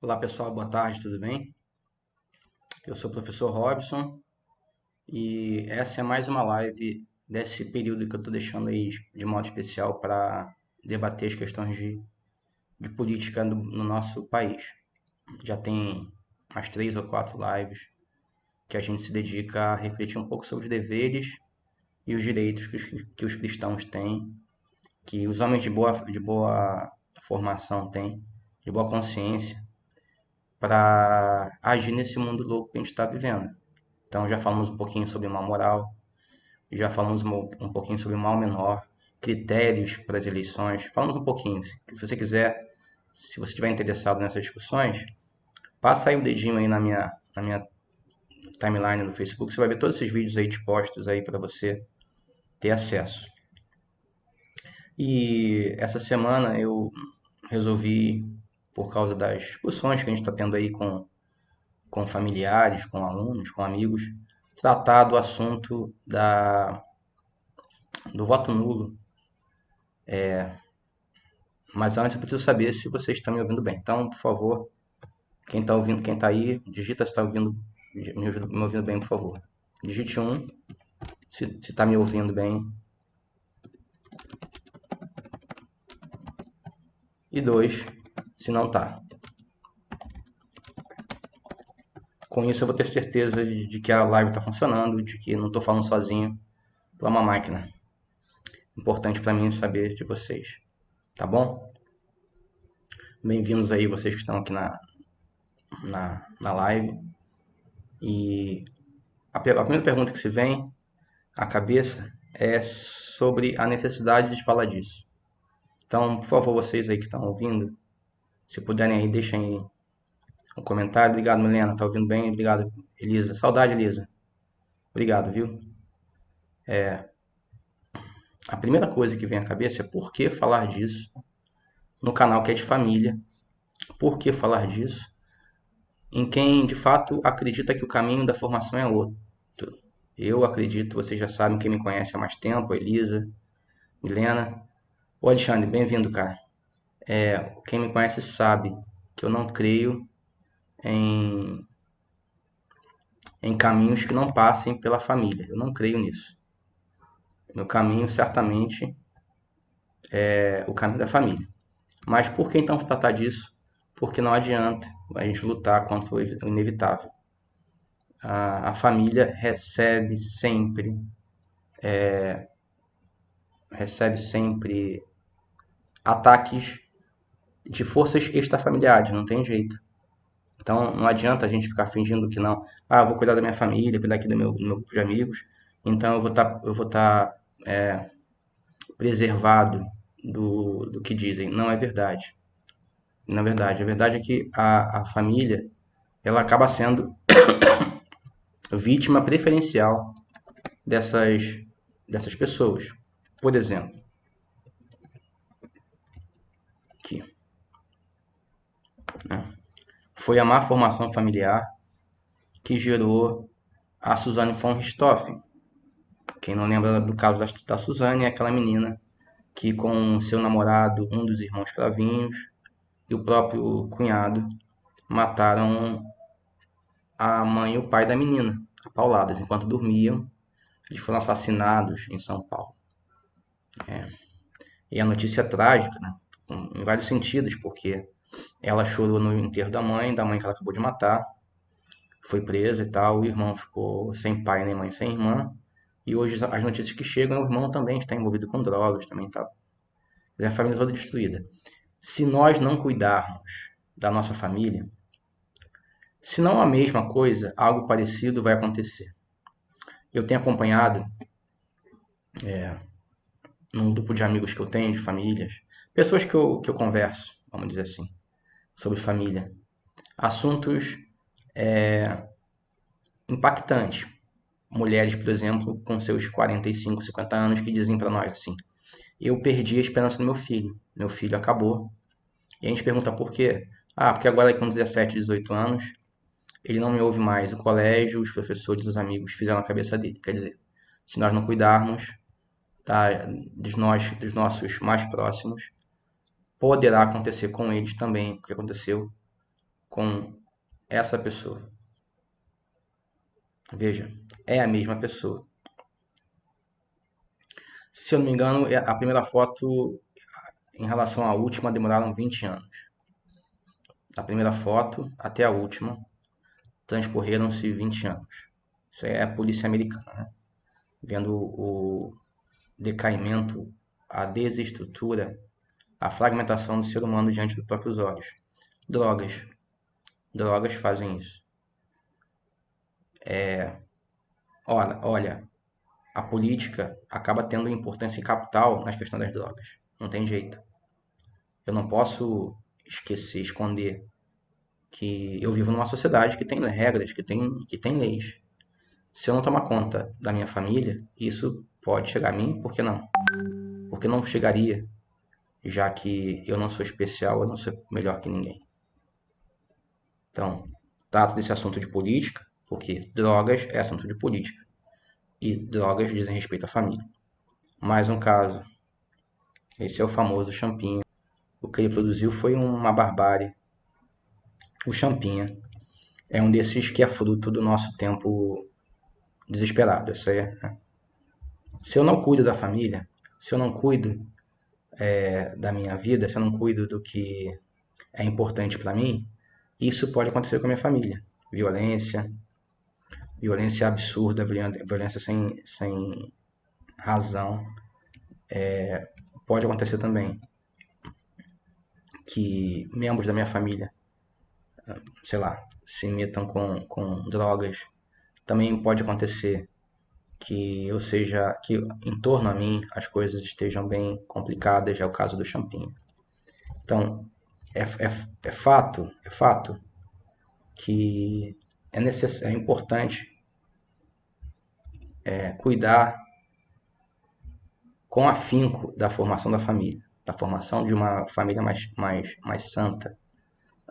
Olá pessoal, boa tarde, tudo bem? Eu sou o professor Robson e essa é mais uma live desse período que eu estou deixando aí de modo especial para debater as questões de política no nosso país. Já tem umas 3 ou 4 lives que a gente se dedica a refletir um pouco sobre os deveres e os direitos que os cristãos têm, que os homens de boa formação têm, de boa consciência, para agir nesse mundo louco que a gente está vivendo. Então já falamos um pouquinho sobre mal moral, já falamos um pouquinho sobre mal menor, critérios para as eleições, falamos um pouquinho. Se você quiser, se você estiver interessado nessas discussões, passa aí o dedinho aí na minha timeline no Facebook, você vai ver todos esses vídeos aí dispostos aí para você ter acesso. E essa semana eu resolvi, por causa das discussões que a gente está tendo aí com familiares, com alunos, com amigos, tratar do assunto do voto nulo. Mas antes eu preciso saber se vocês estão me ouvindo bem. Então, por favor, quem está ouvindo, quem está aí, digita se está ouvindo, me ouvindo bem, por favor. Digite 1 se está me ouvindo bem. E 2 se não está. Com isso eu vou ter certeza de que a live está funcionando, de que não estou falando sozinho para uma máquina. Importante para mim saber de vocês. Tá bom? Bem-vindos aí vocês que estão aqui na live. E a primeira pergunta que se vem à cabeça é sobre a necessidade de falar disso. Então, por favor, vocês aí que estão ouvindo, se puderem aí, deixem aí um comentário. Obrigado, Milena, tá ouvindo bem? Obrigado, Elisa. Saudade, Elisa. Obrigado, viu? A primeira coisa que vem à cabeça é por que falar disso no canal que é de família. Por que falar disso em quem, de fato, acredita que o caminho da formação é outro. Eu acredito, vocês já sabem, quem me conhece há mais tempo, a Elisa, Milena. Ô, Alexandre, bem-vindo, cara. Quem me conhece sabe que eu não creio em, em caminhos que não passem pela família. Eu não creio nisso. Meu caminho, certamente, é o caminho da família. Mas por que então tratar disso? Porque não adianta a gente lutar contra o inevitável. A família recebe sempre ataques de forças extrafamiliares, não tem jeito. Então não adianta a gente ficar fingindo que não. Ah, eu vou cuidar da minha família, cuidar aqui do meu grupo de amigos. Então eu vou estar preservado do que dizem. Não é verdade. Na verdade, a verdade é que a família ela acaba sendo vítima preferencial dessas pessoas. Por exemplo, aqui, né? Foi a má formação familiar que gerou a Suzane von Richthofen. Quem não lembra do caso da Suzane é aquela menina que com seu namorado, um dos irmãos Cravinhos e o próprio cunhado mataram a mãe e o pai da menina, a pauladas. Enquanto dormiam, eles foram assassinados em São Paulo. E a notícia é trágica, né? Em vários sentidos, porque ela chorou no enterro da mãe que ela acabou de matar, foi presa e tal, o irmão ficou sem pai nem mãe, sem irmã, e hoje as notícias que chegam, o irmão também está envolvido com drogas, também tá, a família toda destruída. Se nós não cuidarmos da nossa família, se não a mesma coisa, algo parecido vai acontecer. Eu tenho acompanhado num grupo de amigos que eu tenho, de famílias, pessoas que eu converso, vamos dizer assim, sobre família, assuntos impactantes. Mulheres, por exemplo, com seus 45, 50 anos, que dizem para nós assim: eu perdi a esperança no meu filho acabou. E a gente pergunta por quê? Ah, porque agora com 17, 18 anos, ele não me ouve mais. O colégio, os professores, os amigos fizeram a cabeça dele. Quer dizer, se nós não cuidarmos, tá, dos nossos mais próximos, poderá acontecer com eles também, o que aconteceu com essa pessoa. Veja, é a mesma pessoa. Se eu não me engano, a primeira foto em relação à última demoraram 20 anos. Da primeira foto até a última transcorreram-se 20 anos. Isso é a polícia americana, né? Vendo o decaimento, a desestrutura, a fragmentação do ser humano diante dos próprios olhos. Drogas fazem isso. Olha, a política acaba tendo importância capital nas questões das drogas. Não tem jeito. Eu não posso esquecer, esconder que eu vivo numa sociedade que tem regras, que tem leis. Se eu não tomar conta da minha família, isso pode chegar a mim, por que não? Porque não chegaria, já que eu não sou especial, eu não sou melhor que ninguém. Então, trato desse assunto de política, porque drogas é assunto de política. E drogas dizem respeito à família. Mais um caso. Esse é o famoso Champinha. O que ele produziu foi uma barbárie. O Champinha é um desses que é fruto do nosso tempo desesperado. Isso aí, né? Se eu não cuido da família, se eu não cuido da minha vida, se eu não cuido do que é importante para mim, isso pode acontecer com a minha família. Violência absurda, violência sem razão. Pode acontecer também que membros da minha família, sei lá, se metam com drogas. Também pode acontecer que em torno a mim as coisas estejam bem complicadas, é o caso do Champinha. Então, é fato que é importante cuidar com afinco da formação da família, da formação de uma família mais santa,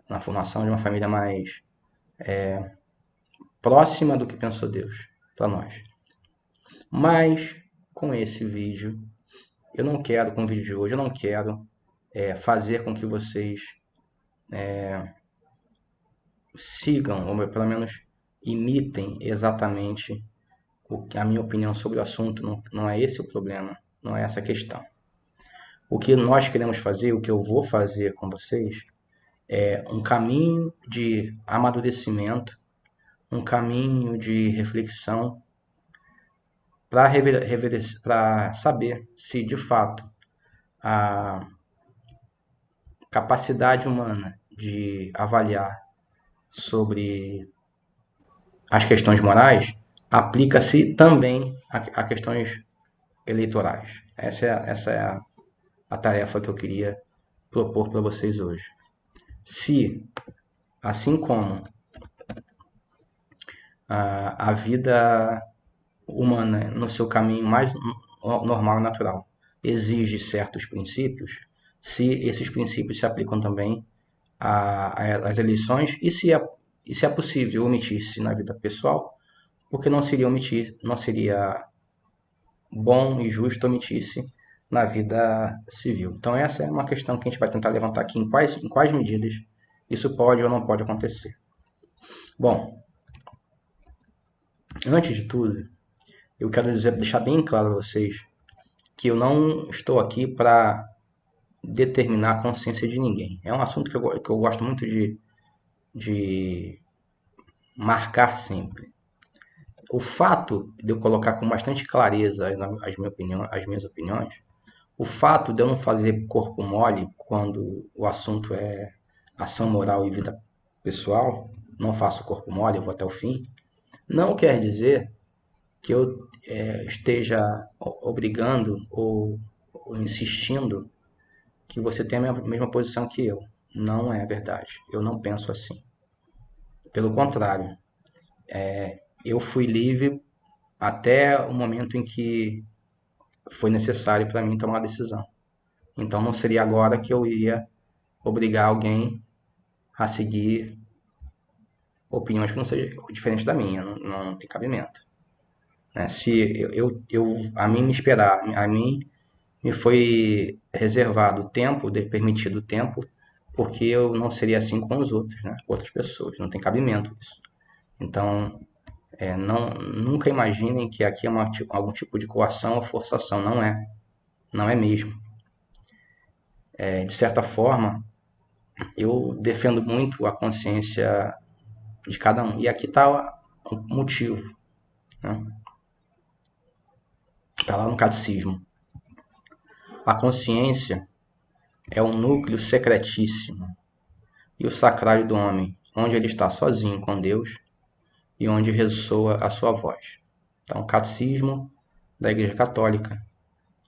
na formação de uma família mais próxima do que pensou Deus para nós. Mas, com esse vídeo, com o vídeo de hoje, eu não quero fazer com que vocês sigam, ou pelo menos imitem exatamente a minha opinião sobre o assunto. Não é esse o problema, não é essa a questão. O que nós queremos fazer, o que eu vou fazer com vocês, é um caminho de amadurecimento, um caminho de reflexão para saber se de fato a capacidade humana de avaliar sobre as questões morais aplica-se também a questões eleitorais. Essa é a tarefa que eu queria propor para vocês hoje. Se, assim como a vida humana no seu caminho mais normal e natural exige certos princípios, se esses princípios se aplicam também às eleições e se é possível omitir-se na vida pessoal, porque não seria bom e justo omitir-se na vida civil. Então essa é uma questão que a gente vai tentar levantar aqui, em quais medidas isso pode ou não pode acontecer. Bom, antes de tudo, eu quero deixar bem claro a vocês que eu não estou aqui para determinar a consciência de ninguém. É um assunto que eu gosto muito de marcar sempre. O fato de eu colocar com bastante clareza as minhas opiniões, o fato de eu não fazer corpo mole quando o assunto é ação moral e vida pessoal, não faço corpo mole, eu vou até o fim, não quer dizer que eu esteja obrigando ou insistindo que você tenha a mesma posição que eu. Não é verdade. Eu não penso assim. Pelo contrário, eu fui livre até o momento em que foi necessário para mim tomar uma decisão. Então não seria agora que eu iria obrigar alguém a seguir opiniões que não sejam diferentes da minha. Não tem cabimento. Se a mim me foi reservado o tempo, permitido o tempo porque eu não seria assim com os outros, né? Com outras pessoas, não tem cabimento isso. Então, nunca imaginem que aqui é algum tipo de coação ou forçação, não é mesmo. De certa forma, eu defendo muito a consciência de cada um, e aqui está o motivo, né? Está lá no catecismo. A consciência é um núcleo secretíssimo e o sacrário do homem, onde ele está sozinho com Deus e onde ressoa a sua voz. Então, Catecismo da Igreja Católica,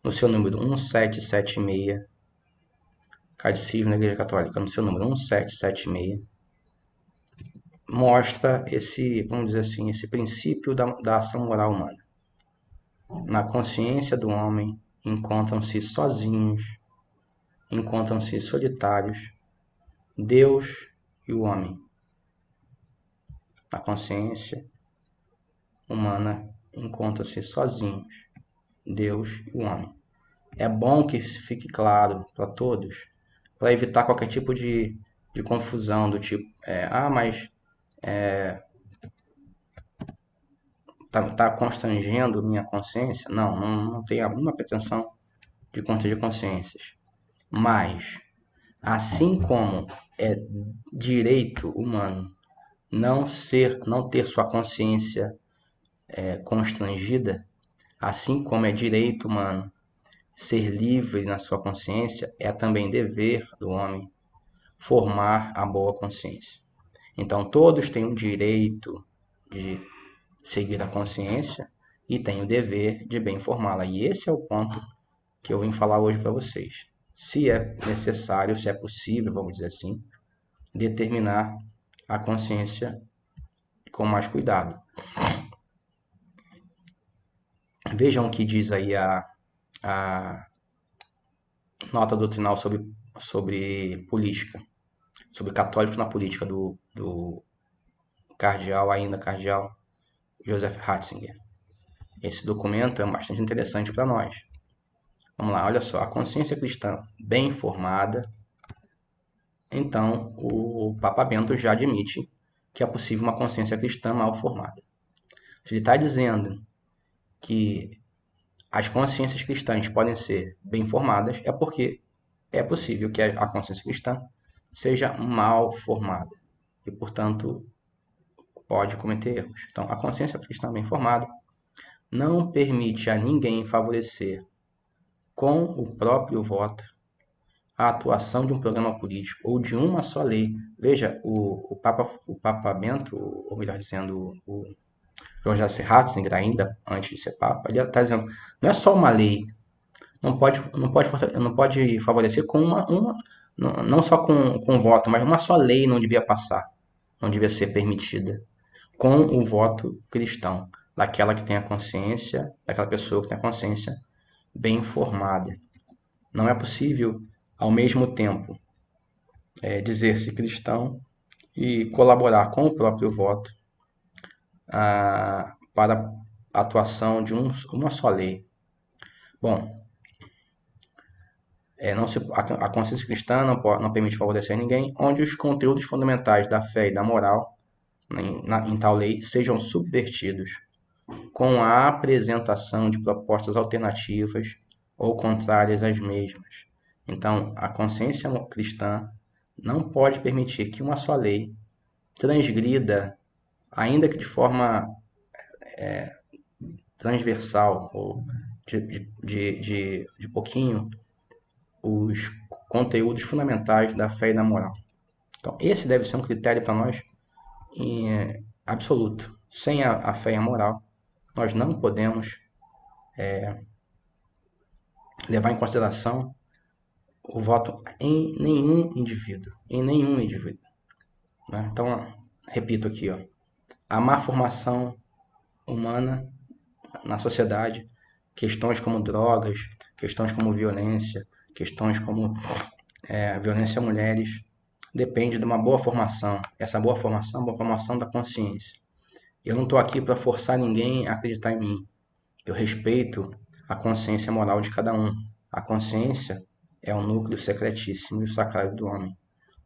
no seu número 1776, Catecismo da Igreja Católica, no seu número 1776, mostra esse, vamos dizer assim, esse princípio da ação moral humana. Na consciência do homem encontram-se sozinhos, encontram-se solitários, Deus e o homem. Na consciência humana encontram-se sozinhos, Deus e o homem. É bom que isso fique claro para todos, para evitar qualquer tipo de confusão do tipo, mas tá constrangendo minha consciência? Não tem alguma pretensão de constranger consciências. Mas, assim como é direito humano não ter sua consciência constrangida, assim como é direito humano ser livre na sua consciência, é também dever do homem formar a boa consciência. Então, todos têm o direito de seguir a consciência e têm o dever de bem formá-la. E esse é o ponto que eu vim falar hoje para vocês. Se é necessário, se é possível, vamos dizer assim, determinar a consciência com mais cuidado. Vejam o que diz aí a nota doutrinal sobre política, sobre católicos na política do cardeal Joseph Ratzinger. Esse documento é bastante interessante para nós. Vamos lá, olha só, a consciência cristã bem formada, então o Papa Bento já admite que é possível uma consciência cristã mal formada. Se ele está dizendo que as consciências cristãs podem ser bem formadas, é porque é possível que a consciência cristã seja mal formada e, portanto, pode cometer erros. Então, a consciência cristã bem formada não permite a ninguém favorecer com o próprio voto a atuação de um programa político ou de uma só lei. Veja, o Papa Bento, ou melhor dizendo, o Joseph Ratzinger, ainda antes de ser Papa, ele está dizendo, não é só uma lei, não pode favorecer com não só com voto, mas uma só lei não devia passar, não devia ser permitida com o voto cristão, daquela que tem a consciência, daquela pessoa que tem a consciência bem formada. Não é possível, ao mesmo tempo, dizer-se cristão e colaborar com o próprio voto para a atuação de uma só lei. Bom, a consciência cristã não permite favorecer ninguém, onde os conteúdos fundamentais da fé e da moral em tal lei sejam subvertidos com a apresentação de propostas alternativas ou contrárias às mesmas. Então, a consciência cristã não pode permitir que uma só lei transgrida, ainda que de forma transversal ou de pouquinho, os conteúdos fundamentais da fé e da moral. Então, esse deve ser um critério para nós absoluto. Sem a fé e a moral, nós não podemos levar em consideração o voto em nenhum indivíduo. Né? Então, repito aqui, a má formação humana na sociedade, questões como drogas, questões como violência, questões como violência a mulheres, depende de uma boa formação. Essa boa formação é uma formação da consciência. Eu não estou aqui para forçar ninguém a acreditar em mim. Eu respeito a consciência moral de cada um. A consciência é um núcleo secretíssimo e o sacrário do homem,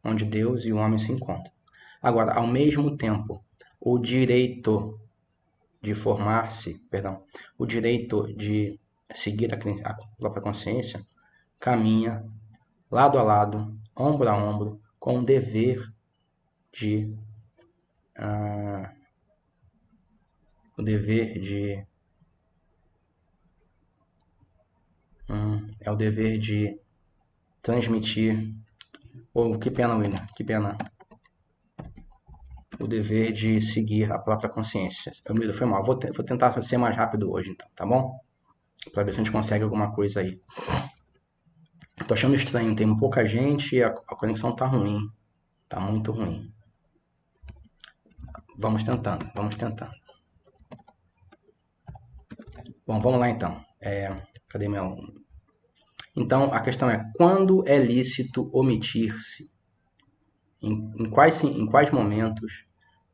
onde Deus e o homem se encontram. Agora, ao mesmo tempo, o direito de formar-se, o direito de seguir a própria consciência, caminha lado a lado, ombro a ombro, com o dever de o dever de transmitir. Que pena, William, que pena. O dever de seguir a própria consciência. Foi mal. Vou tentar ser mais rápido hoje, então, tá bom? Para ver se a gente consegue alguma coisa aí. Tô achando estranho, tem pouca gente e a conexão tá ruim. Tá muito ruim. Vamos tentando. Bom, vamos lá então. Cadê meu... Então, a questão é, quando é lícito omitir-se? Em quais momentos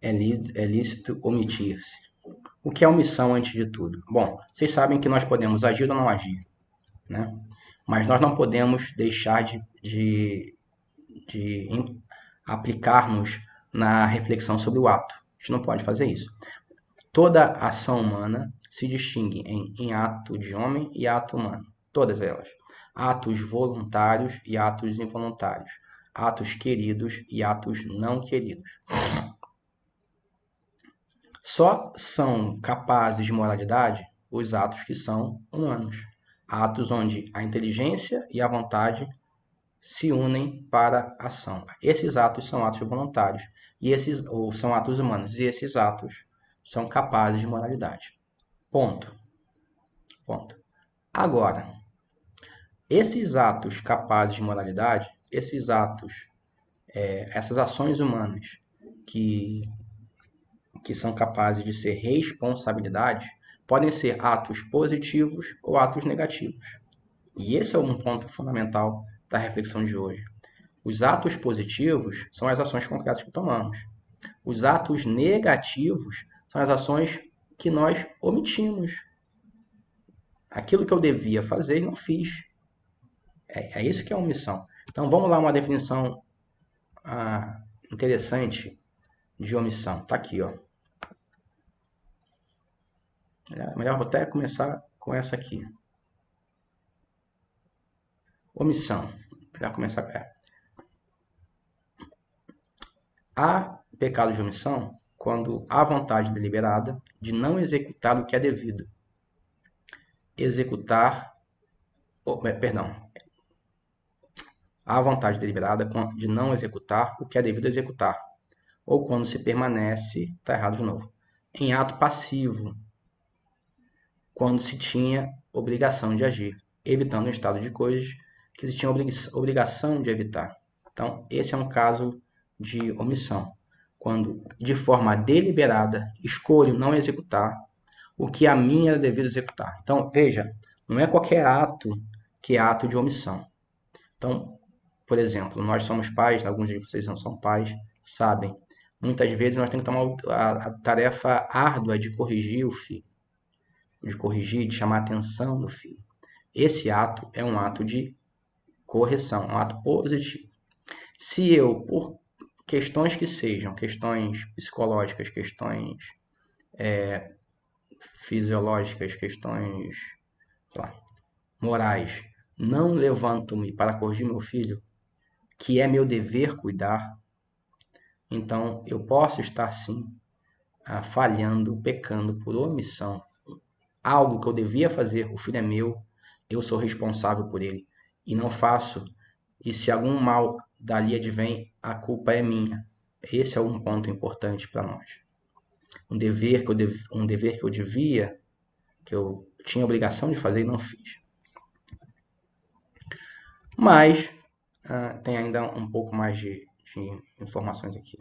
é lícito omitir-se? O que é omissão antes de tudo? Bom, vocês sabem que nós podemos agir ou não agir, né? Mas nós não podemos deixar de aplicar-nos na reflexão sobre o ato. A gente não pode fazer isso. Toda ação humana se distingue em ato de homem e ato humano. Todas elas. Atos voluntários e atos involuntários. Atos queridos e atos não queridos. Só são capazes de moralidade os atos que são humanos. Atos onde a inteligência e a vontade se unem para a ação. Esses atos são atos voluntários ou são atos humanos, e esses atos são capazes de moralidade. Ponto. Agora, esses atos capazes de moralidade, esses atos, essas ações humanas que são capazes de ser responsabilidades, podem ser atos positivos ou atos negativos. E esse é um ponto fundamental da reflexão de hoje. Os atos positivos são as ações concretas que tomamos. Os atos negativos são as ações que nós omitimos. Aquilo que eu devia fazer e não fiz. É isso que é omissão. Então vamos lá, uma definição interessante de omissão. Está aqui, ó. Melhor vou até começar com essa aqui. Omissão. Melhor começar com ela. Há pecado de omissão quando há vontade deliberada de não executar o que é devido. Há vontade deliberada de não executar o que é devido executar. Ou quando se permanece, está errado de novo, em ato passivo, quando se tinha obrigação de agir, evitando um estado de coisas que se tinha obrigação de evitar. Então, esse é um caso de omissão, quando, de forma deliberada, escolho não executar o que a mim era devido executar. Então, veja, não é qualquer ato que é ato de omissão. Então, por exemplo, nós somos pais, alguns de vocês não são pais, sabem. Muitas vezes nós temos que tomar a tarefa árdua de corrigir o filho, de chamar a atenção do filho. Esse ato é um ato de correção, um ato positivo. Se eu, por questões que sejam, questões psicológicas, questões fisiológicas, questões morais, não levanto-me para corrigir meu filho, que é meu dever cuidar, então eu posso estar sim falhando, pecando por omissão. Algo que eu devia fazer, o filho é meu, eu sou responsável por ele e não faço. E se algum mal dali advém, a culpa é minha. Esse é um ponto importante para nós. Um dever que eu devia, que eu tinha obrigação de fazer e não fiz. Mas tem ainda um pouco mais de informações aqui.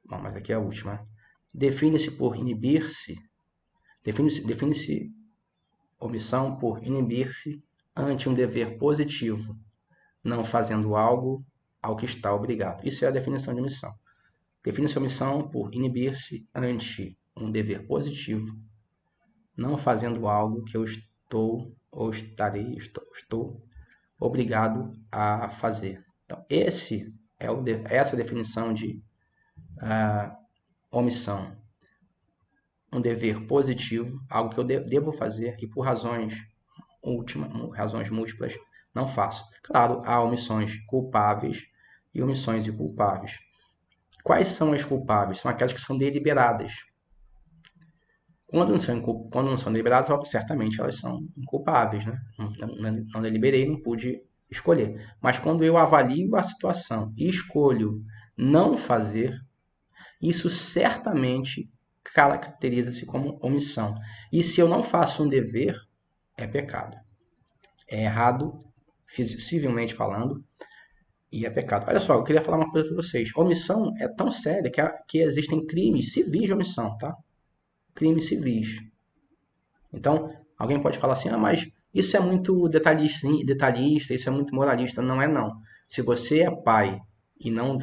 Bom, mas aqui é a última. Define-se por inibir-se. Define-se omissão por inibir-se ante um dever positivo, não fazendo algo ao que está obrigado. Isso é a definição de omissão. Define-se omissão por inibir-se ante um dever positivo, não fazendo algo que eu estou obrigado a fazer. Então, essa é a definição de omissão. Um dever positivo, algo que eu devo fazer e por razões múltiplas não faço. Claro, há omissões culpáveis e omissões inculpáveis. Quais são as culpáveis? São aquelas que são deliberadas. Quando não são deliberadas, certamente elas são inculpáveis, né? Não deliberei, não pude escolher. Mas quando eu avalio a situação e escolho não fazer, isso certamente caracteriza-se como omissão. E se eu não faço um dever, é pecado. É errado, civilmente falando, e é pecado. Olha só, eu queria falar uma coisa para vocês. Omissão é tão séria que existem crimes civis de omissão, tá? Crimes civis. Então, alguém pode falar assim, mas isso é muito detalhista, isso é muito moralista. Não é não. Se você é pai e não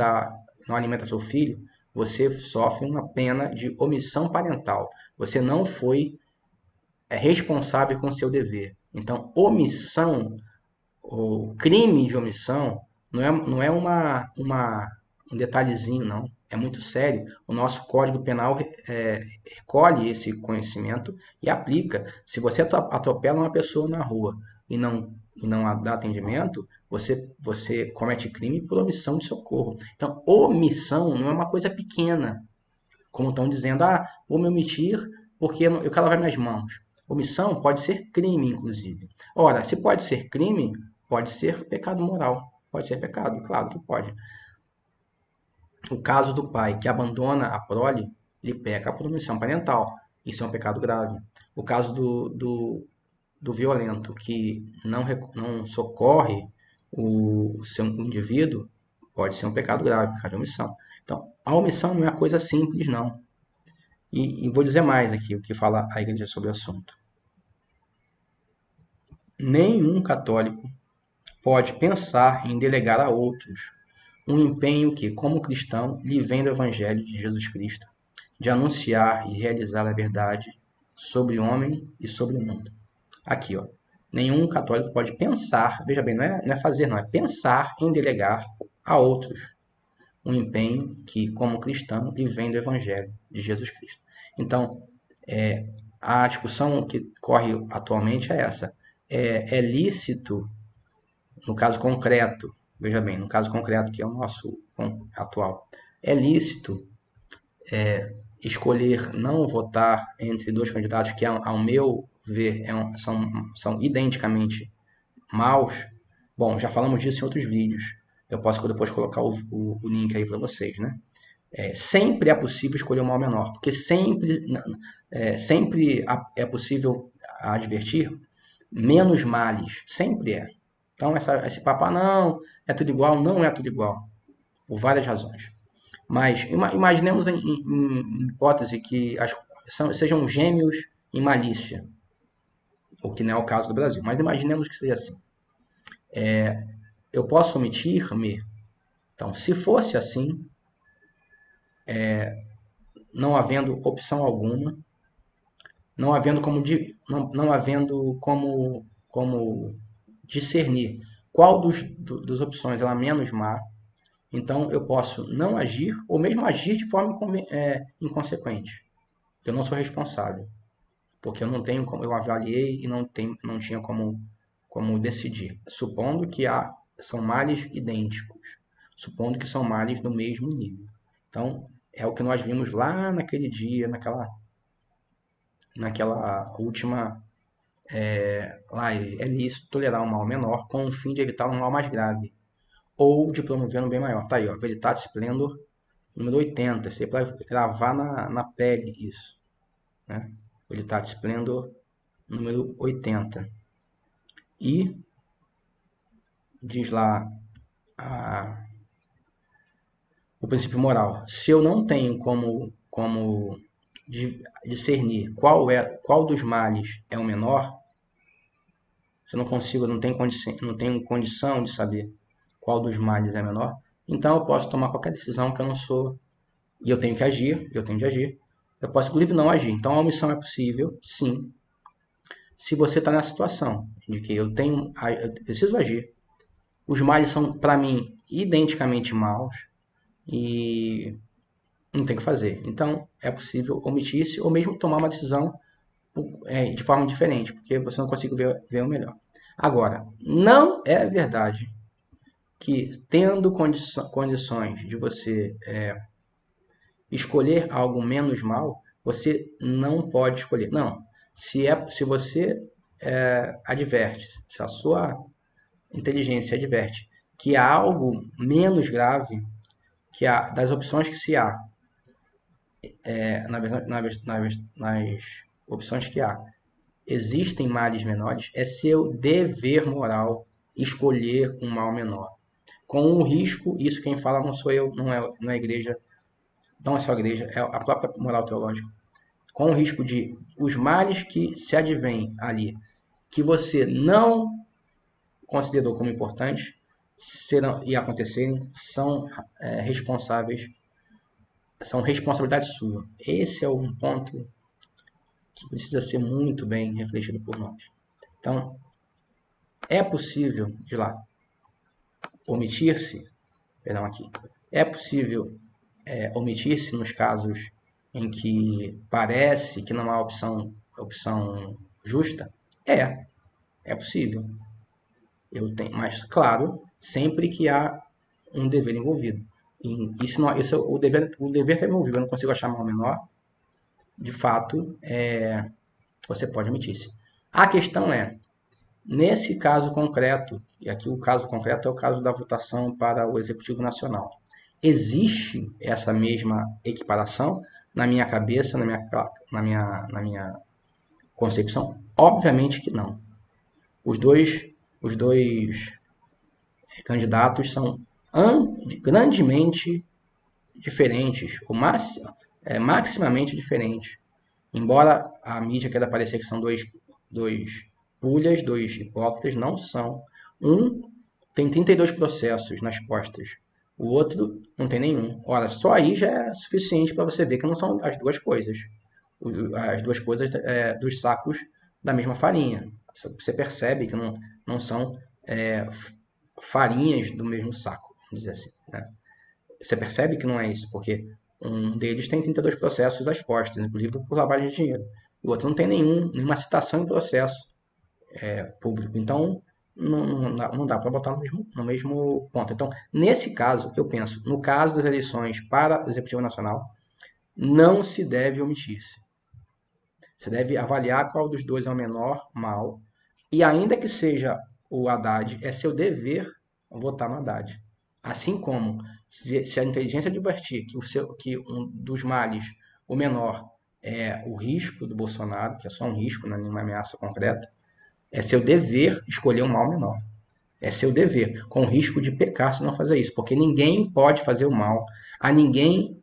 alimenta seu filho, você sofre uma pena de omissão parental. Você não foi responsável com seu dever. Então, omissão, o crime de omissão, não é um detalhezinho, não. É muito sério. O nosso Código Penal recolhe esse conhecimento e aplica. Se você atropela uma pessoa na rua e não dá atendimento, você comete crime por omissão de socorro. Então, omissão não é uma coisa pequena, como estão dizendo, vou me omitir porque eu quero lavar minhas mãos. Omissão pode ser crime, inclusive. Ora, se pode ser crime, pode ser pecado moral. Pode ser pecado, claro que pode. O caso do pai que abandona a prole, ele peca por omissão parental. Isso é um pecado grave. O caso do violento que não socorre o seu indivíduo, pode ser um pecado grave, pecado de omissão. Então, a omissão não é coisa simples, não. E vou dizer mais aqui, o que fala a igreja sobre o assunto. Nenhum católico pode pensar em delegar a outros um empenho que, como cristão, lhe vem do Evangelho de Jesus Cristo, de anunciar e realizar a verdade sobre o homem e sobre o mundo. Aqui, ó. Nenhum católico pode pensar, veja bem, não é fazer, não, é pensar em delegar a outros um empenho que, como cristão, lhe vem do Evangelho de Jesus Cristo. Então, a discussão que corre atualmente é essa. É lícito, no caso concreto, veja bem, no caso concreto que é o nosso atual, é lícito escolher não votar entre dois candidatos que, ao meu ver, são identicamente maus? Bom, já falamos disso em outros vídeos. Eu posso depois colocar o link aí para vocês, né? Sempre é possível escolher o mal menor, porque sempre é possível advertir menos males, sempre é. Então, esse papo, não, é tudo igual, não é tudo igual, por várias razões. Mas imaginemos em hipótese que sejam gêmeos em malícia, o que não é o caso do Brasil, mas imaginemos que seja assim. Eu posso omitir-me? Então, se fosse assim, não havendo opção alguma, não havendo como discernir qual das opções é a menos má, então eu posso não agir ou mesmo agir de forma inconsequente. Eu não sou responsável, porque eu avaliei e não tinha como decidir, supondo que são males idênticos, supondo que são males do mesmo nível. Então, é o que nós vimos lá naquele dia, naquela última... lá é lícito tolerar um mal menor com o fim de evitar um mal mais grave, ou de promover um bem maior. Tá aí, ó, Veritatis Splendor, número 80. Você vai gravar na pele isso, né? Veritatis Splendor, número 80. E diz lá o princípio moral. Se eu não tenho como discernir qual dos males é o menor, se eu não consigo, não tenho condição de saber qual dos males é menor, então eu posso tomar qualquer decisão que eu não sou, e eu tenho de agir. Eu posso, inclusive, não agir. Então, a omissão é possível, sim, se você está na situação de que eu preciso agir, os males são, para mim, identicamente maus e não tem o que fazer. Então, é possível omitir-se ou mesmo tomar uma decisão de forma diferente, porque você não consegue ver o melhor. Agora, não é verdade que, tendo condições de você escolher algo menos mal, você não pode escolher. Não. Se você adverte, se a sua inteligência adverte que há algo menos grave que das opções que se há, nas opções que há, existem males menores, é seu dever moral escolher um mal menor. Com o risco, isso quem fala não sou eu, não é a igreja, não é só a igreja, é a própria moral teológica. Com o risco de os males que se advêm ali, que você não considerou como importantes, serão e acontecerem, são responsáveis, são responsabilidade sua. Esse é um ponto que precisa ser muito bem refletido por nós. Então, é possível, de lá, omitir-se, perdão, aqui, é possível omitir-se nos casos em que parece que não há opção justa? É possível. Mas, claro, sempre que há um dever envolvido. E o dever está envolvido, eu não consigo achar mal menor. De fato, você pode omitir-se. A questão é, nesse caso concreto, e aqui o caso concreto é o caso da votação para o Executivo Nacional, existe essa mesma equiparação na minha cabeça, na minha concepção? Obviamente que não. Os dois candidatos são grandemente diferentes, ou maximamente diferentes. Embora a mídia queira parecer que são dois pulhas, dois hipócritas, não são. Um tem 32 processos nas costas, o outro não tem nenhum. Ora, só aí já é suficiente para você ver que não são as duas coisas. As duas coisas dos sacos da mesma farinha. Você percebe que não são farinhas do mesmo saco, vamos dizer assim. Né? Você percebe que não é isso, porque um deles tem 32 processos às costas, inclusive por lavagem de dinheiro. O outro não tem nenhuma citação em processo público. Então, não dá para botar no mesmo ponto. Então, nesse caso, eu penso, no caso das eleições para o Executivo Nacional, não se deve omitir-se. Você deve avaliar qual dos dois é o menor mal, e ainda que seja o Haddad, é seu dever votar no Haddad. Assim como, se a inteligência advertir que um dos males, o menor, é o risco do Bolsonaro, que é só um risco, não é nenhuma ameaça concreta, é seu dever escolher um mal menor. É seu dever, com o risco de pecar se não fazer isso, porque ninguém pode fazer o mal, a ninguém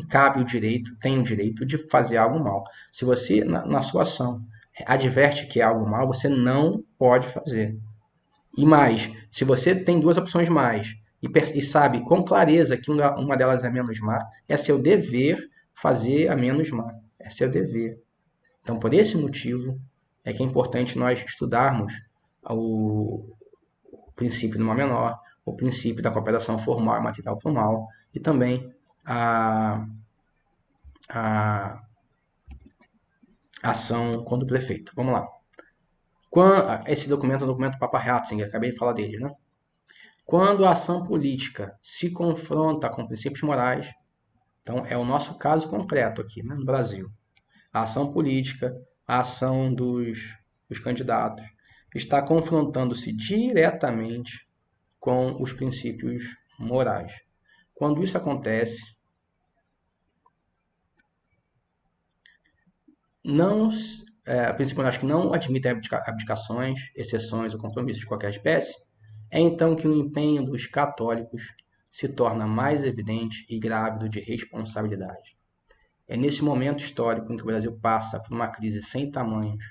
cabe o direito, tem o direito de fazer algo mal. Se você, na sua ação, adverte que é algo mal, você não pode fazer. E mais, se você tem duas opções mais e sabe com clareza que uma delas é menos má, é seu dever fazer a menos má. É seu dever. Então, por esse motivo, é que é importante nós estudarmos o princípio do mal menor, o princípio da cooperação formal e material para o mal, e também a ação contra o prefeito. Vamos lá. Esse documento é o documento Papa Ratzinger, acabei de falar dele, né? Quando a ação política se confronta com princípios morais, então é o nosso caso concreto aqui, né, no Brasil. A ação política, a ação dos candidatos, está confrontando-se diretamente com os princípios morais. Quando isso acontece, princípios morais que não admitem abdicações, exceções ou compromissos de qualquer espécie, é então que o empenho dos católicos se torna mais evidente e grávido de responsabilidade. É nesse momento histórico em que o Brasil passa por uma crise sem tamanhos,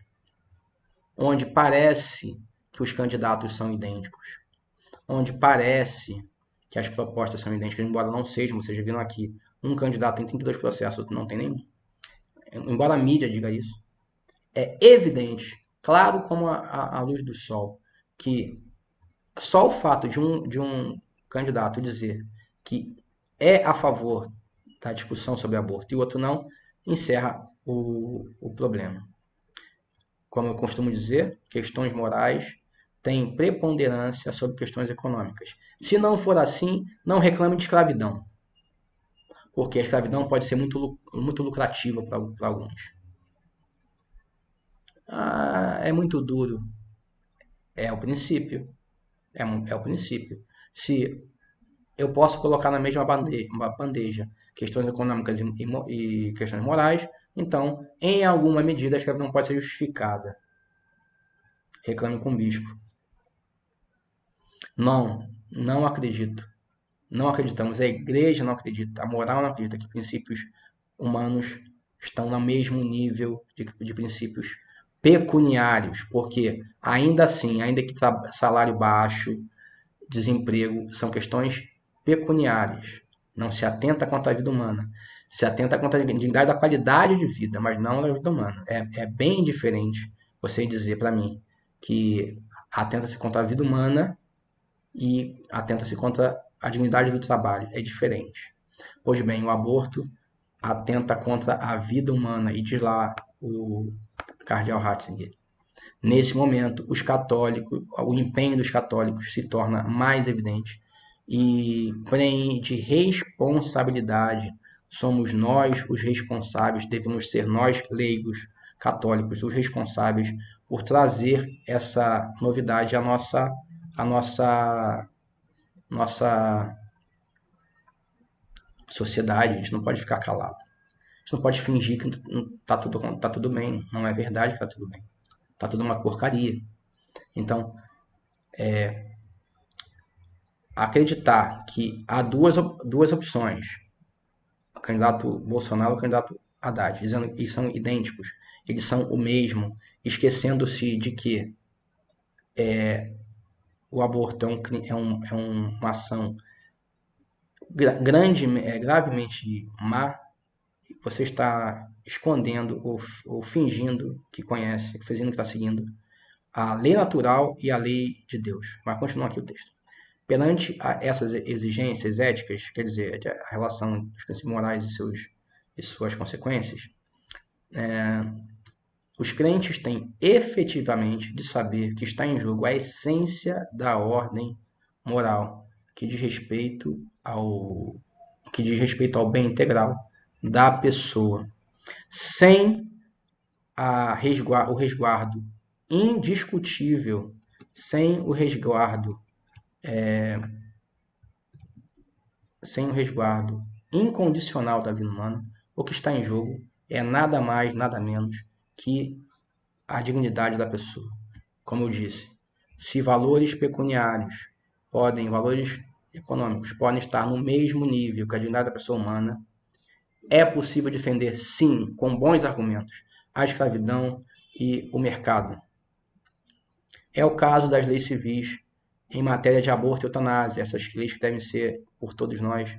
onde parece que os candidatos são idênticos, onde parece que as propostas são idênticas, embora não sejam, vocês viram aqui, um candidato tem 32 processos, outro não tem nenhum. Embora a mídia diga isso, é evidente, claro como a luz do sol, que só o fato de um candidato dizer que é a favor da discussão sobre aborto e o outro não, encerra o problema. Como eu costumo dizer, questões morais têm preponderância sobre questões econômicas. Se não for assim, não reclame de escravidão, porque a escravidão pode ser muito lucrativa para alguns. Ah, é muito duro. É o princípio. É o princípio. Se eu posso colocar na mesma bandeja questões econômicas e questões morais, então, em alguma medida, a escravidão pode ser justificada. Reclame com o bispo. Não acredito. Não acreditamos. A igreja não acredita. A moral não acredita que princípios humanos estão no mesmo nível de princípios pecuniários. Porque, ainda assim, ainda que salário baixo, desemprego, são questões pecuniárias. Não se atenta contra a vida humana. Se atenta contra a dignidade da qualidade de vida, mas não da vida humana. É bem diferente você dizer para mim que atenta-se contra a vida humana e atenta-se contra a dignidade do trabalho. É diferente. Pois bem, o aborto atenta contra a vida humana, e diz lá o cardeal Ratzinger. Nesse momento, os católicos, o empenho dos católicos se torna mais evidente e prende responsabilidade. Somos nós os responsáveis, devemos ser nós, leigos, católicos, os responsáveis por trazer essa novidade à nossa sociedade. A gente não pode ficar calado. A gente não pode fingir que tá tudo bem. Não é verdade que tá tudo bem. Tá tudo uma porcaria. Então, acreditar que há duas opções, o candidato Bolsonaro e o candidato Haddad, dizendo que eles são idênticos, eles são o mesmo, esquecendo-se de que o aborto é uma ação gravemente má. Você está escondendo ou fingindo que conhece, fingindo que está seguindo a lei natural e a lei de Deus. Mas continua aqui o texto. Perante essas exigências éticas, quer dizer, a relação dos princípios morais e suas consequências, os crentes têm efetivamente de saber que está em jogo a essência da ordem moral, que diz respeito ao bem integral da pessoa, sem o resguardo indiscutível, sem o resguardo incondicional da vida humana. O que está em jogo é nada mais, nada menos que a dignidade da pessoa. Como eu disse, se valores pecuniários valores econômicos podem estar no mesmo nível que a dignidade da pessoa humana, é possível defender, sim, com bons argumentos, a escravidão e o mercado. É o caso das leis civis em matéria de aborto e eutanásia, essas leis que devem ser, por todos nós,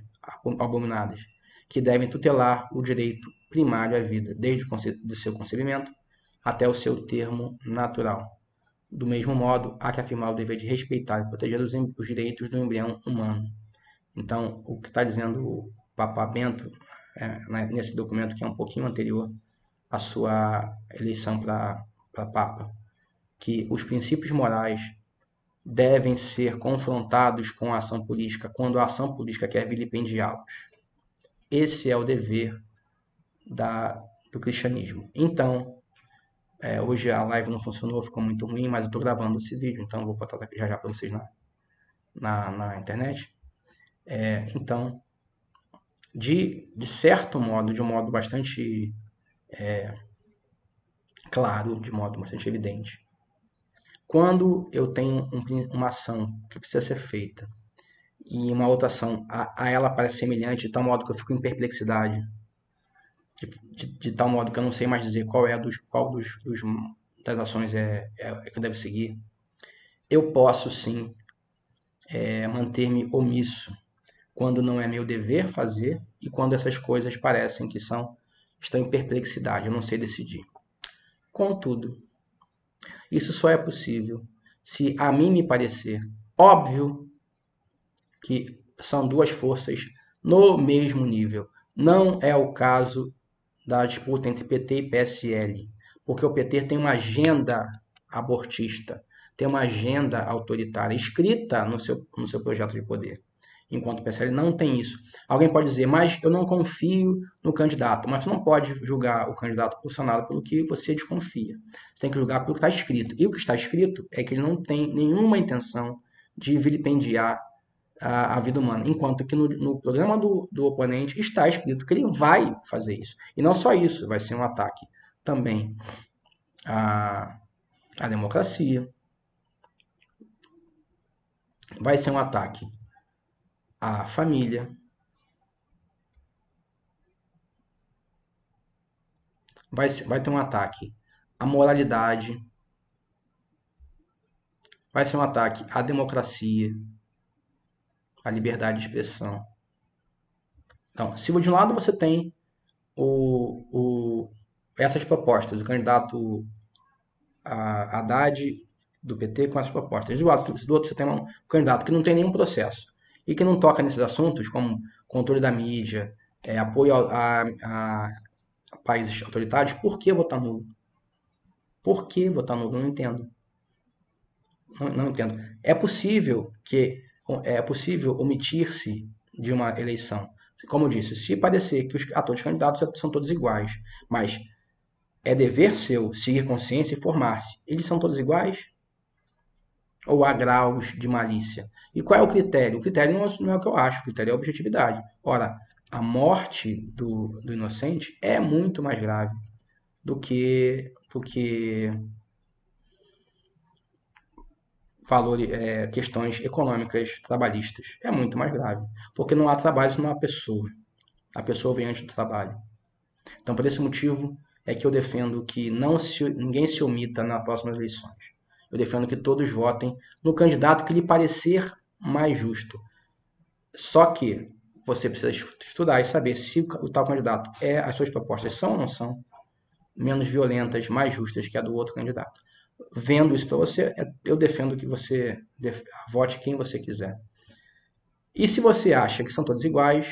abominadas, que devem tutelar o direito primário à vida, desde o seu concebimento até o seu termo natural. Do mesmo modo, há que afirmar o dever de respeitar e proteger os direitos do embrião humano. Então, o que está dizendo o Papa Bento, nesse documento que é um pouquinho anterior à sua eleição para Papa, que os princípios morais devem ser confrontados com a ação política quando a ação política quer vilipendiá-los. Esse é o dever do cristianismo. Então, hoje a live não funcionou, ficou muito ruim, mas eu estou gravando esse vídeo, então eu vou botar aqui já para vocês na internet. Então, de certo modo, de um modo bastante claro, de modo bastante evidente, quando eu tenho uma ação que precisa ser feita e uma outra ação a ela parece semelhante, de tal modo que eu fico em perplexidade, de tal modo que eu não sei mais dizer qual das ações que eu devo seguir, eu posso sim manter-me omisso quando não é meu dever fazer e quando essas coisas parecem que estão em perplexidade, eu não sei decidir. Contudo, isso só é possível se a mim me parecer Óbvio que são duas forças no mesmo nível. Não é o caso da disputa entre PT e PSL, porque o PT tem uma agenda abortista, tem uma agenda autoritária escrita no seu projeto de poder, enquanto o PSL não tem isso. Alguém pode dizer, mas eu não confio no candidato, mas você não pode julgar o candidato por Senado pelo que você desconfia. Você tem que julgar pelo que está escrito. E o que está escrito é que ele não tem nenhuma intenção de vilipendiar a vida humana. Enquanto que no programa do oponente está escrito que ele vai fazer isso. E não só isso, vai ser um ataque também à democracia, vai ser um ataque à família, vai ter um ataque à moralidade, vai ser um ataque à democracia, à liberdade de expressão. Então, se de um lado você tem essas propostas, o candidato Haddad do PT com essas propostas. Do outro você tem um candidato que não tem nenhum processo e que não toca nesses assuntos como controle da mídia, apoio a países autoritários. Por que votar nulo? Por que votar nulo? Não entendo. Não entendo. É possível omitir-se de uma eleição. Como eu disse, se parecer que os atores candidatos são todos iguais, mas é dever seu seguir consciência e formar-se. Eles são todos iguais? Ou há graus de malícia? E qual é o critério? O critério não é o que eu acho, o critério é a objetividade. Ora, a morte do inocente é muito mais grave do que questões econômicas trabalhistas. É muito mais grave, porque não há trabalho se não há pessoa. A pessoa vem antes do trabalho. Então, por esse motivo, é que eu defendo que ninguém se omita nas próximas eleições. Eu defendo que todos votem no candidato que lhe parecer mais justo. Só que você precisa estudar e saber se o tal candidato as suas propostas são ou não são menos violentas, mais justas que a do outro candidato. Vendo isso para você, eu defendo que você vote quem você quiser. E se você acha que são todos iguais,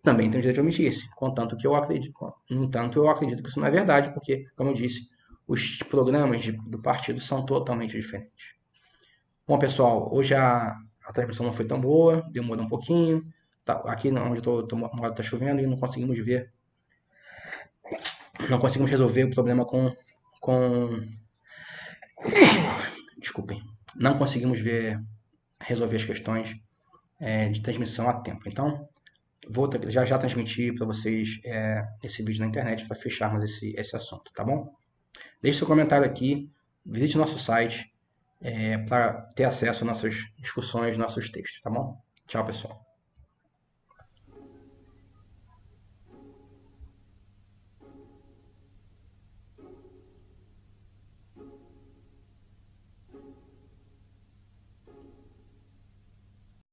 também tem o direito de omitir-se, contanto que eu acredito. No entanto, eu acredito que isso não é verdade, porque, como eu disse, os programas do partido são totalmente diferentes. Bom, pessoal, hoje a transmissão não foi tão boa, demorou um pouquinho. Aqui onde eu estou está chovendo e não conseguimos resolver o problema desculpem, não conseguimos resolver as questões de transmissão a tempo. Então, vou já transmitir para vocês esse vídeo na internet para fecharmos esse assunto, tá bom? Deixe seu comentário aqui, visite nosso site para ter acesso às nossas discussões, nossos textos, tá bom? Tchau, pessoal.